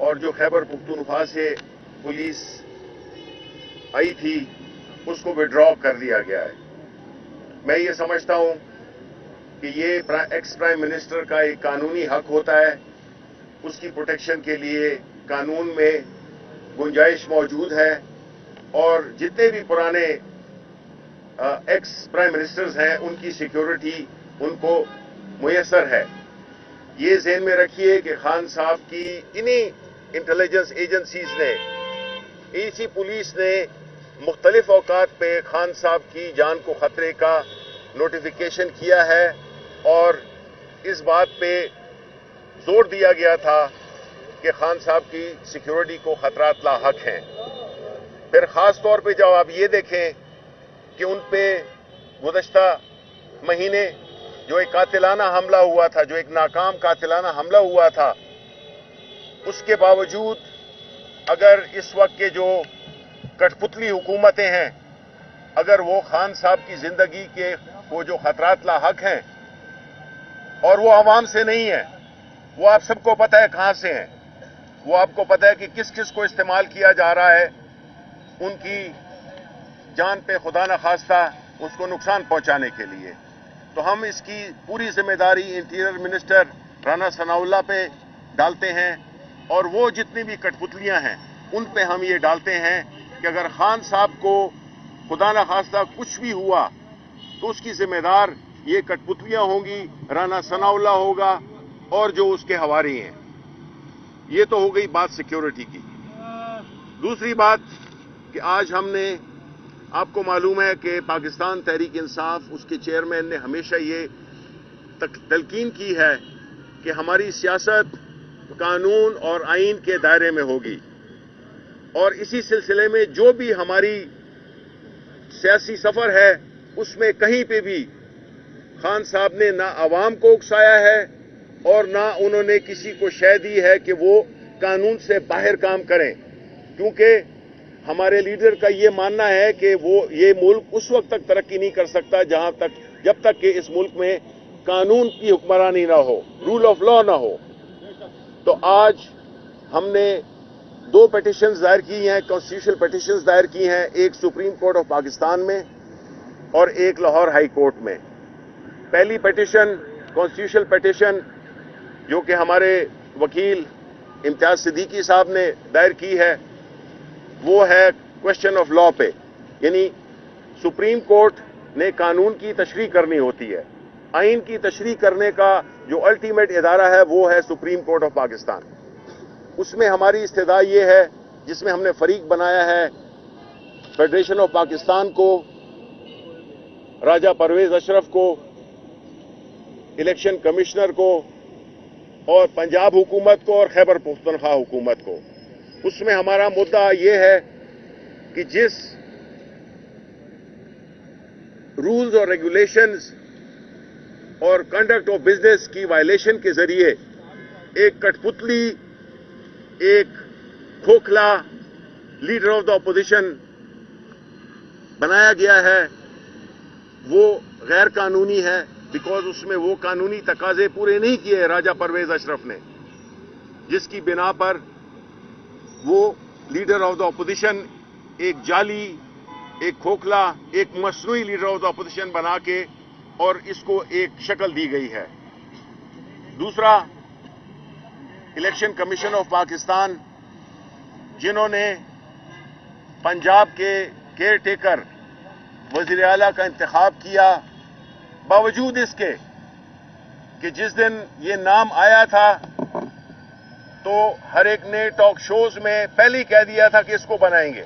اور جو خیبر پختونخوا سے پولیس آئی تھی اس کو وڈرا کر دیا گیا ہے۔ میں یہ سمجھتا ہوں کہ یہ ایکس پرائم منسٹر کا ایک قانونی حق ہوتا ہے، اس کی پروٹیکشن کے لیے قانون میں گنجائش موجود ہے، اور جتنے بھی پرانے ایکس پرائم منسٹرز ہیں ان کی سیکیورٹی ان کو میسر ہے۔ یہ ذہن میں رکھیے کہ خان صاحب کی انہی انٹیلیجنس ایجنسیز نے، اسی پولیس نے مختلف اوقات پہ خان صاحب کی جان کو خطرے کا نوٹیفیکیشن کیا ہے، اور اس بات پہ زور دیا گیا تھا کہ خان صاحب کی سیکیورٹی کو خطرات لاحق ہیں۔ پھر خاص طور پہ جب آپ یہ دیکھیں کہ ان پہ گزشتہ مہینے جو ایک قاتلانہ حملہ ہوا تھا، جو ایک ناکام قاتلانہ حملہ ہوا تھا، اس کے باوجود اگر اس وقت کے جو کٹ پتلی حکومتیں ہیں، اگر وہ خان صاحب کی زندگی کے وہ جو خطرات لاحق ہیں اور وہ عوام سے نہیں ہیں، وہ آپ سب کو پتہ ہے کہاں سے ہیں، وہ آپ کو پتہ ہے کہ کس کس کو استعمال کیا جا رہا ہے ان کی جان پہ خدا نخواستہ اس کو نقصان پہنچانے کے لیے، تو ہم اس کی پوری ذمہ داری انٹیریئر منسٹر رانا ثناء اللہ پہ ڈالتے ہیں، اور وہ جتنی بھی کٹ پتلیاں ہیں ان پہ ہم یہ ڈالتے ہیں کہ اگر خان صاحب کو خدا نخواستہ کچھ بھی ہوا تو اس کی ذمہ دار یہ کٹ پتلیاں ہوں گی، رانا ثناء اللہ ہوگا اور جو اس کے حواری ہیں۔ یہ تو ہو گئی بات سیکیورٹی کی۔ دوسری بات کہ آج ہم نے، آپ کو معلوم ہے کہ پاکستان تحریک انصاف، اس کے چیئرمین نے ہمیشہ یہ تلقین کی ہے کہ ہماری سیاست قانون اور آئین کے دائرے میں ہوگی، اور اسی سلسلے میں جو بھی ہماری سیاسی سفر ہے اس میں کہیں پہ بھی خان صاحب نے نہ عوام کو اکسایا ہے اور نہ انہوں نے کسی کو شے دی ہے کہ وہ قانون سے باہر کام کریں، کیونکہ ہمارے لیڈر کا یہ ماننا ہے کہ یہ ملک اس وقت تک ترقی نہیں کر سکتا جب تک کہ اس ملک میں قانون کی حکمرانی نہ ہو، رول آف لا نہ ہو۔ تو آج ہم نے 2 پیٹیشنز دائر کی ہیں، کانسٹیٹیوشنل پیٹیشنز دائر کی ہیں، ایک سپریم کورٹ آف پاکستان میں اور ایک لاہور ہائی کورٹ میں۔ پہلی پیٹیشن کانسٹیٹیوشنل پیٹیشن جو کہ ہمارے وکیل امتیاز صدیقی صاحب نے دائر کی ہے، وہ ہے کوسچن آف لا پہ، یعنی سپریم کورٹ نے قانون کی تشریح کرنی ہوتی ہے، آئین کی تشریح کرنے کا جو الٹیمیٹ ادارہ ہے وہ ہے سپریم کورٹ آف پاکستان۔ اس میں ہماری استدعا یہ ہے، جس میں ہم نے فریق بنایا ہے فیڈریشن آف پاکستان کو، راجہ پرویز اشرف کو، الیکشن کمشنر کو، اور پنجاب حکومت کو اور خیبر پختونخوا حکومت کو۔ اس میں ہمارا مدعا یہ ہے کہ جس رولز اور ریگولیشنز اور کنڈکٹ آف بزنس کی وائلیشن کے ذریعے ایک کٹ پتلی، ایک کھوکھلا لیڈر آف دا اپوزیشن بنایا گیا ہے، وہ غیر قانونی ہے، بیکاز اس میں وہ قانونی تقاضے پورے نہیں کیے راجہ پرویز اشرف نے، جس کی بنا پر وہ لیڈر آف دا اپوزیشن ایک جعلی، ایک کھوکھلا، ایک مصنوعی لیڈر آف دا اپوزیشن بنا کے اور اس کو ایک شکل دی گئی ہے۔ دوسرا، الیکشن کمیشن آف پاکستان، جنہوں نے پنجاب کے کیئر ٹیکر وزیر اعلیٰ کا انتخاب کیا، باوجود اس کے کہ جس دن یہ نام آیا تھا تو ہر ایک نے ٹاک شوز میں پہلے ہی کہہ دیا تھا کہ اس کو بنائیں گے،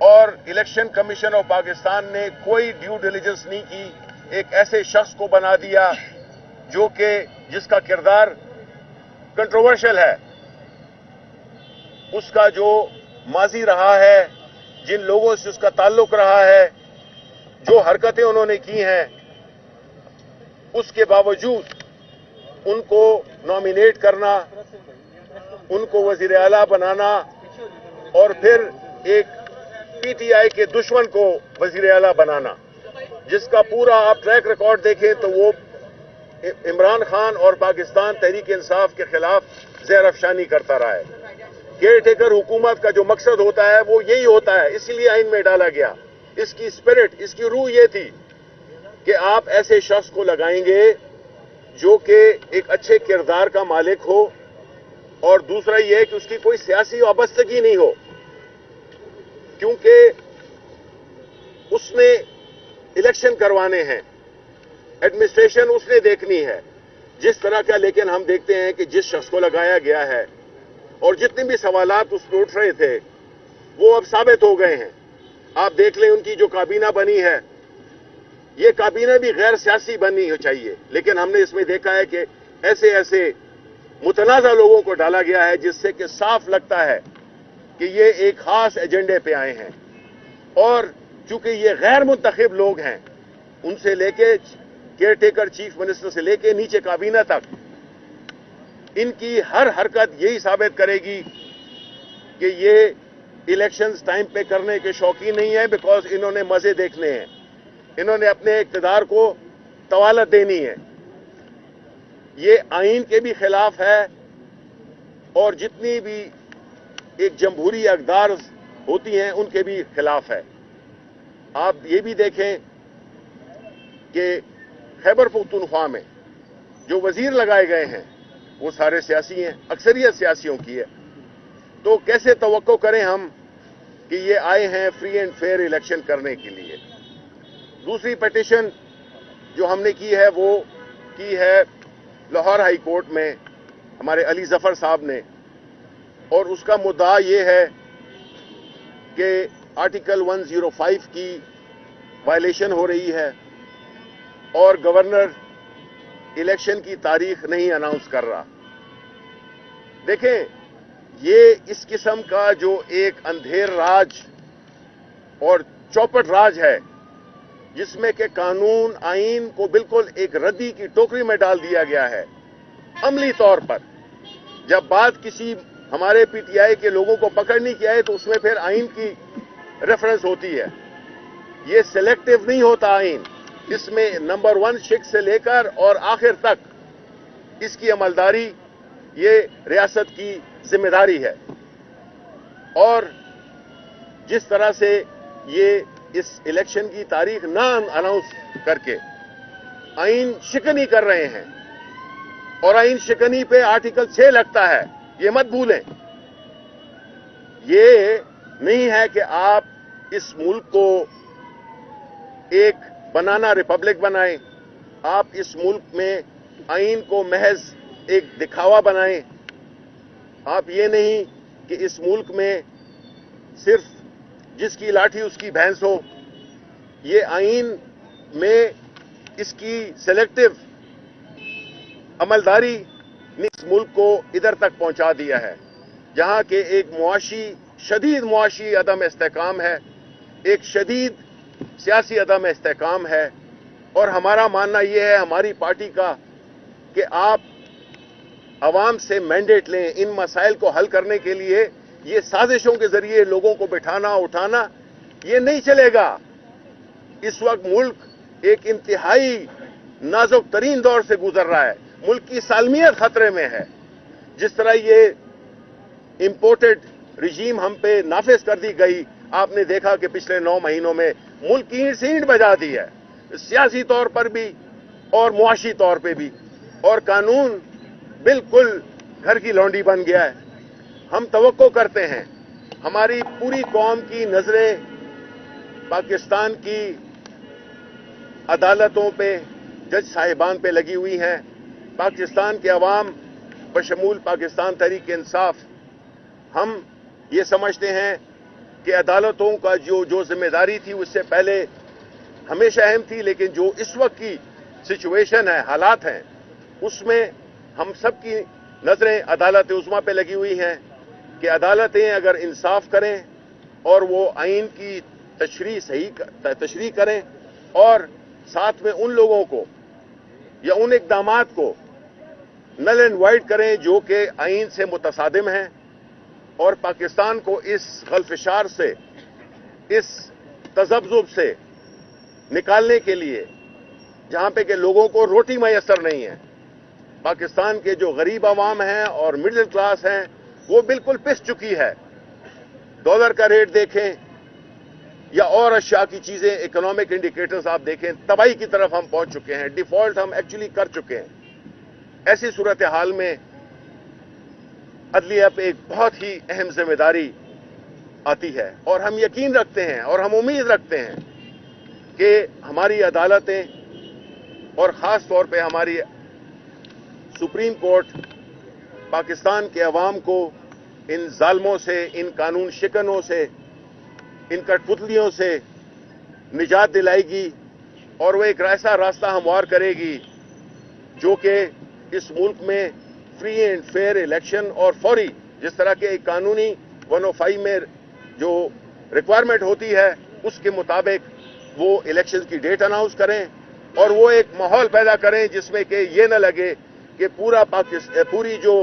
اور الیکشن کمیشن آف پاکستان نے کوئی ڈیو ڈیلیجنس نہیں کی، ایک ایسے شخص کو بنا دیا جو کہ جس کا کردار کنٹروورشل ہے، اس کا جو ماضی رہا ہے، جن لوگوں سے اس کا تعلق رہا ہے، جو حرکتیں انہوں نے کی ہیں، اس کے باوجود ان کو نامینیٹ کرنا، ان کو وزیر اعلیٰ بنانا، اور پھر ایک پی ٹی آئی کے دشمن کو وزیر اعلیٰ بنانا، جس کا پورا آپ ٹریک ریکارڈ دیکھیں تو وہ عمران خان اور پاکستان تحریک انصاف کے خلاف زہر افشانی کرتا رہا ہے. کیئر ٹیکر حکومت کا جو مقصد ہوتا ہے وہ یہی ہوتا ہے, اسی لیے آئین میں ڈالا گیا. اس کی اسپرٹ, اس کی روح یہ تھی کہ آپ ایسے شخص کو لگائیں گے جو کہ ایک اچھے کردار کا مالک ہو, اور دوسرا یہ ہے کہ اس کی کوئی سیاسی وابستگی نہیں ہو, کیونکہ اس نے الیکشن کروانے ہیں, ایڈمنسٹریشن اس نے دیکھنی ہے جس طرح کا. لیکن ہم دیکھتے ہیں کہ جس شخص کو لگایا گیا ہے اور جتنے بھی سوالات اس پہ اٹھ رہے تھے وہ اب ثابت ہو گئے ہیں. آپ دیکھ لیں ان کی جو کابینہ بنی ہے, یہ کابینہ بھی غیر سیاسی بننی چاہیے, لیکن ہم نے اس میں دیکھا ہے کہ ایسے متنازع لوگوں کو ڈالا گیا ہے جس سے کہ صاف لگتا ہے کہ یہ ایک خاص ایجنڈے پہ آئے ہیں. اور چونکہ یہ غیر منتخب لوگ ہیں, ان سے لے کے کیئر ٹیکر چیف منسٹر سے لے کے نیچے کابینہ تک, ان کی ہر حرکت یہی ثابت کرے گی کہ یہ الیکشنز ٹائم پہ کرنے کے شوقین نہیں ہیں, بیکاز انہوں نے مزے دیکھنے ہیں, انہوں نے اپنے اقتدار کو طوالت دینی ہے. یہ آئین کے بھی خلاف ہے اور جتنی بھی ایک جمہوری اقدار ہوتی ہیں ان کے بھی خلاف ہے. آپ یہ بھی دیکھیں کہ خیبر پختونخوا میں جو وزیر لگائے گئے ہیں وہ سارے سیاسی ہیں, اکثریت سیاسیوں کی ہے. تو کیسے توقع کریں ہم کہ یہ آئے ہیں فری اینڈ فیئر الیکشن کرنے کے لیے. دوسری پٹیشن جو ہم نے کی ہے وہ کی ہے لاہور ہائی کورٹ میں ہمارے علی ظفر صاحب نے, اور اس کا مدعا یہ ہے کہ آرٹیکل 105 کی وائلیشن ہو رہی ہے اور گورنر الیکشن کی تاریخ نہیں اناؤنس کر رہا. دیکھیں, یہ اس قسم کا جو ایک اندھیر راج اور چوپٹ راج ہے جس میں کہ قانون آئین کو بالکل ایک ردی کی ٹوکری میں ڈال دیا گیا ہے عملی طور پر. جب بات کسی ہمارے پی ٹی آئی کے لوگوں کو پکڑنے کی آئے تو اس میں پھر آئین کی ریفرنس ہوتی ہے. یہ سلیکٹیو نہیں ہوتا آئین, اس میں نمبر 1 شک سے لے کر اور آخر تک اس کی عملداری یہ ریاست کی ذمہ داری ہے. اور جس طرح سے یہ اس الیکشن کی تاریخ نہ اناؤنس کر کے آئین شکنی کر رہے ہیں, اور آئین شکنی پہ آرٹیکل 6 لگتا ہے, یہ مت بھولیں. یہ نہیں ہے کہ آپ اس ملک کو ایک بنانا ریپبلک بنائیں, آپ اس ملک میں آئین کو محض ایک دکھاوا بنائیں. آپ یہ نہیں کہ اس ملک میں صرف جس کی لاٹھی اس کی بھینس ہو. یہ آئین میں اس کی سلیکٹیو عملداری نے اس ملک کو ادھر تک پہنچا دیا ہے جہاں کہ ایک شدید معاشی عدم استحکام ہے, ایک شدید سیاسی عدم استحکام ہے. اور ہمارا ماننا یہ ہے, ہماری پارٹی کا, کہ آپ عوام سے مینڈیٹ لیں ان مسائل کو حل کرنے کے لیے. یہ سازشوں کے ذریعے لوگوں کو بٹھانا اٹھانا یہ نہیں چلے گا. اس وقت ملک ایک انتہائی نازک ترین دور سے گزر رہا ہے, ملک کی سالمیت خطرے میں ہے. جس طرح یہ امپورٹڈ رجیم ہم پہ نافذ کر دی گئی, آپ نے دیکھا کہ پچھلے 9 مہینوں میں ملک کی اینٹ سے اینٹ بجا دی ہے, سیاسی طور پر بھی اور معاشی طور پہ بھی, اور قانون بالکل گھر کی لونڈی بن گیا ہے. ہم توقع کرتے ہیں, ہماری پوری قوم کی نظریں پاکستان کی عدالتوں پہ, جج صاحبان پہ لگی ہوئی ہیں. پاکستان کے عوام بشمول پاکستان تحریک انصاف, ہم یہ سمجھتے ہیں کہ عدالتوں کا جو ذمہ داری تھی اس سے پہلے ہمیشہ اہم تھی, لیکن جو اس وقت کی سچویشن ہے, حالات ہیں, اس میں ہم سب کی نظریں عدالت عظمیٰ پہ لگی ہوئی ہیں کہ عدالتیں اگر انصاف کریں اور وہ آئین کی تشریح کریں, اور ساتھ میں ان لوگوں کو یا ان اقدامات کو نل اینڈ وائڈ کریں جو کہ آئین سے متصادم ہیں, اور پاکستان کو اس غلفشار سے, اس تذبذب سے نکالنے کے لیے, جہاں پہ کہ لوگوں کو روٹی میسر نہیں ہے, پاکستان کے جو غریب عوام ہیں اور مڈل کلاس ہیں وہ بالکل پس چکی ہے. ڈالر کا ریٹ دیکھیں یا اور اشیاء کی چیزیں، اکنامک انڈیکیٹرز آپ دیکھیں، تباہی کی طرف ہم پہنچ چکے ہیں. ڈیفالٹ ہم ایکچولی کر چکے ہیں. ایسی صورتحال میں عدلیہ پہ ایک بہت ہی اہم ذمہ داری آتی ہے، اور ہم یقین رکھتے ہیں اور ہم امید رکھتے ہیں کہ ہماری عدالتیں اور خاص طور پہ ہماری سپریم کورٹ پاکستان کے عوام کو ان ظالموں سے، ان قانون شکنوں سے، ان کٹ پتلیوں سے نجات دلائے گی، اور وہ ایک ایسا راستہ ہموار کرے گی جو کہ اس ملک میں فری اینڈ فیئر الیکشن اور فوری، جس طرح کے ایک قانونی 105 میں جو ریکوائرمنٹ ہوتی ہے اس کے مطابق وہ الیکشن کی ڈیٹ اناؤنس کریں، اور وہ ایک ماحول پیدا کریں جس میں کہ یہ نہ لگے کہ پوری جو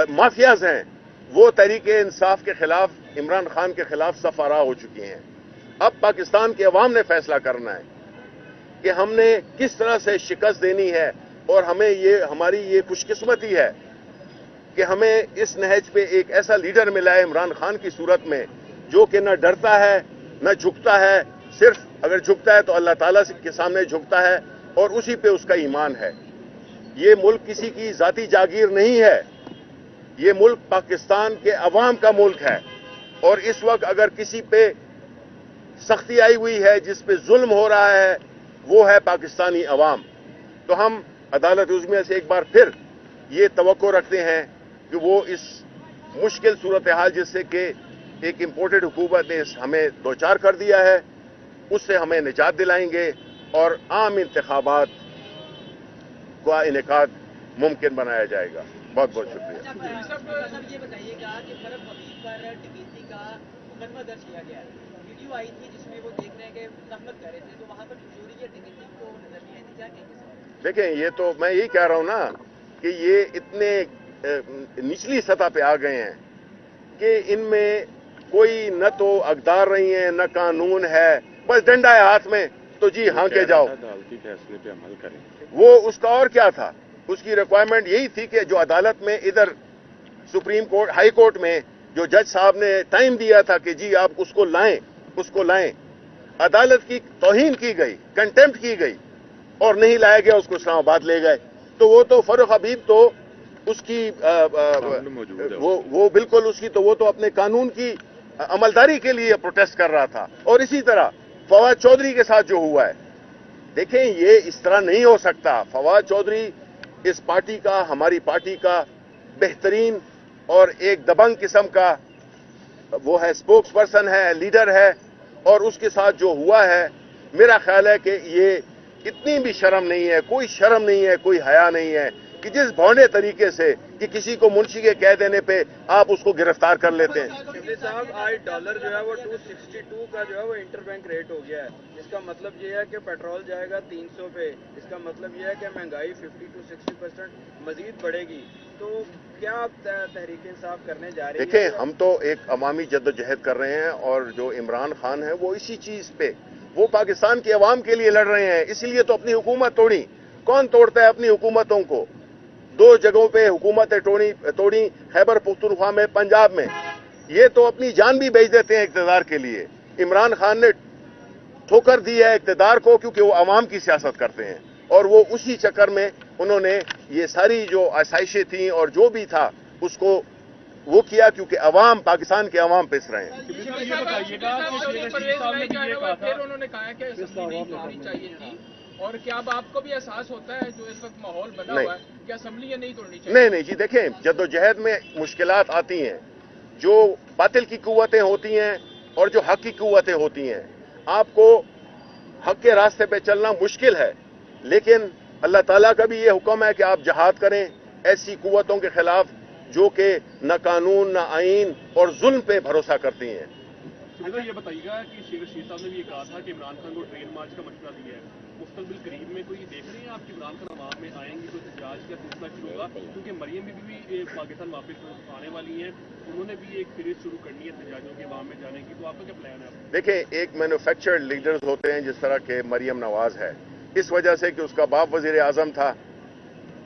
مافیاز ہیں وہ تحریک انصاف کے خلاف، عمران خان کے خلاف سفارا ہو چکی ہیں. اب پاکستان کے عوام نے فیصلہ کرنا ہے کہ ہم نے کس طرح سے شکست دینی ہے، اور ہماری یہ خوش قسمتی ہے کہ ہمیں اس نہج پہ ایک ایسا لیڈر ملا ہے عمران خان کی صورت میں، جو کہ نہ ڈرتا ہے نہ جھکتا ہے. صرف اگر جھکتا ہے تو اللہ تعالیٰ کے سامنے جھکتا ہے، اور اسی پہ اس کا ایمان ہے. یہ ملک کسی کی ذاتی جاگیر نہیں ہے، یہ ملک پاکستان کے عوام کا ملک ہے. اور اس وقت اگر کسی پہ سختی آئی ہوئی ہے، جس پہ ظلم ہو رہا ہے، وہ ہے پاکستانی عوام. تو ہم عدالت عظمیہ سے ایک بار پھر یہ توقع رکھتے ہیں کہ وہ اس مشکل صورتحال جس سے کہ ایک امپورٹڈ حکومت نے ہمیں دوچار کر دیا ہے، اس سے ہمیں نجات دلائیں گے، اور عام انتخابات کا انعقاد ممکن بنایا جائے گا. بہت بہت شکریہ. سر یہ بتائیے گا کہ فرق حبیب پر ڈکیتی کا مقدمہ درج کیا گیا ہے. ویڈیو آئی تھی جس میں وہ دیکھ رہے ہیں کہ زحمت کر رہے تھے، تو وہاں پر چوری یا ڈکیتی کو نظر نہیں آئی تھی. کیا کہیں گے؟ دیکھیں، یہ تو میں یہی کہہ رہا ہوں نا کہ یہ اتنے نچلی سطح پہ آ گئے ہیں کہ ان میں کوئی نہ تو اقدار نہیں ہے نہ قانون ہے، بس ڈنڈا ہے ہاتھ میں تو جی ہاں کے جاؤ. عدالتی فیصلے پہ عمل کریں. وہ اس کا اور کیا تھا؟ اس کی ریکوائرمنٹ یہی تھی کہ جو عدالت میں ادھر سپریم کورٹ، ہائی کورٹ میں جو جج صاحب نے ٹائم دیا تھا کہ جی آپ اس کو لائیں، عدالت کی توہین کی گئی، کنٹمپٹ کی گئی، اور نہیں لایا گیا، اس کو اسلام آباد لے گئے. تو وہ تو فاروق حبیب تو اس کی وہ بالکل اس کی تو وہ تو اپنے قانون کی عملداری کے لیے پروٹیسٹ کر رہا تھا. اور اسی طرح فواد چودھری کے ساتھ جو ہوا ہے، دیکھیں یہ اس طرح نہیں ہو سکتا. فواد چودھری اس پارٹی کا، ہماری پارٹی کا بہترین اور ایک دبنگ قسم کا وہ ہے، اسپوکس پرسن ہے، لیڈر ہے، اور اس کے ساتھ جو ہوا ہے میرا خیال ہے کہ یہ اتنی بھی شرم نہیں ہے، کوئی شرم نہیں ہے، کوئی حیا نہیں ہے کہ جس بھونڈے طریقے سے کہ کسی کو منشی کے کہہ دینے پہ آپ اس کو گرفتار کر لیتے ہیں. شبلی صاحب، آج ڈالر جو ہے وہ 262 کا جو ہے وہ انٹر بینک ریٹ ہو گیا ہے. اس کا مطلب یہ ہے کہ پیٹرول جائے گا 300 پہ. اس کا مطلب یہ ہے کہ مہنگائی 50 to 60% مزید بڑھے گی. تو کیا آپ تحریک انصاف کرنے جا رہے ہیں؟ دیکھیں، ہم تو ایک عوامی جدوجہد کر رہے ہیں، اور جو عمران خان ہے وہ اسی چیز پہ، وہ پاکستان کے عوام کے لیے لڑ رہے ہیں. اسی لیے تو اپنی حکومت توڑی. کون توڑتا ہے اپنی حکومتوں کو؟ 2 جگہوں پہ حکومتیں توڑی، خیبر پختونخوا میں، پنجاب میں. یہ تو اپنی جان بھی بیچ دیتے ہیں اقتدار کے لیے. عمران خان نے ٹھوکر دی ہے اقتدار کو، کیونکہ وہ عوام کی سیاست کرتے ہیں، اور وہ اسی چکر میں انہوں نے یہ ساری جو آسائشیں تھیں اور جو بھی تھا اس کو وہ کیا، کیونکہ عوام، پاکستان کے عوام پس رہے ہیں. انہوں نے کہا کہ اسمبلی نہیں توڑنی چاہیے تھی، اور کیا اب آپ کو بھی احساس ہوتا ہے جو اس وقت ماحول بنا ہوا ہے کہ اسمبلی یہ نہیں توڑنی چاہیے؟ نہیں جی، دیکھیں جدوجہد میں مشکلات آتی ہیں، جو باطل کی قوتیں ہوتی ہیں اور جو حق کی قوتیں ہوتی ہیں. آپ کو حق کے راستے پہ چلنا مشکل ہے، لیکن اللہ تعالیٰ کا بھی یہ حکم ہے کہ آپ جہاد کریں ایسی قوتوں کے خلاف جو کہ نہ قانون، نہ آئین اور ظلم پہ بھروسہ کرتی ہیں. یہ بتائیے گا کہ شیخ رشید صاحب نے بھی یہ کہا تھا کہ عمران خان کو ٹرین مارچ کا مشورہ دیا ہے. مستقبل قریب میں کوئی دیکھ رہے ہیں آپ کہ عمران خان عوام میں آئیں گے، کوئی احتجاج کا سلسلہ شروع ہوگا؟ کیونکہ مریم بھی پاکستان واپس آنے والی ہیں، انہوں نے بھی ایک سیریز شروع کرنی ہے احتجاجوں کے عوام میں جانے کی. تو آپ کا کیا پلان ہے؟ دیکھیں، ایک مینوفیکچرڈ لیڈرز ہوتے ہیں جس طرح کہ مریم نواز ہے، اس وجہ سے کہ اس کا باپ وزیر اعظم تھا،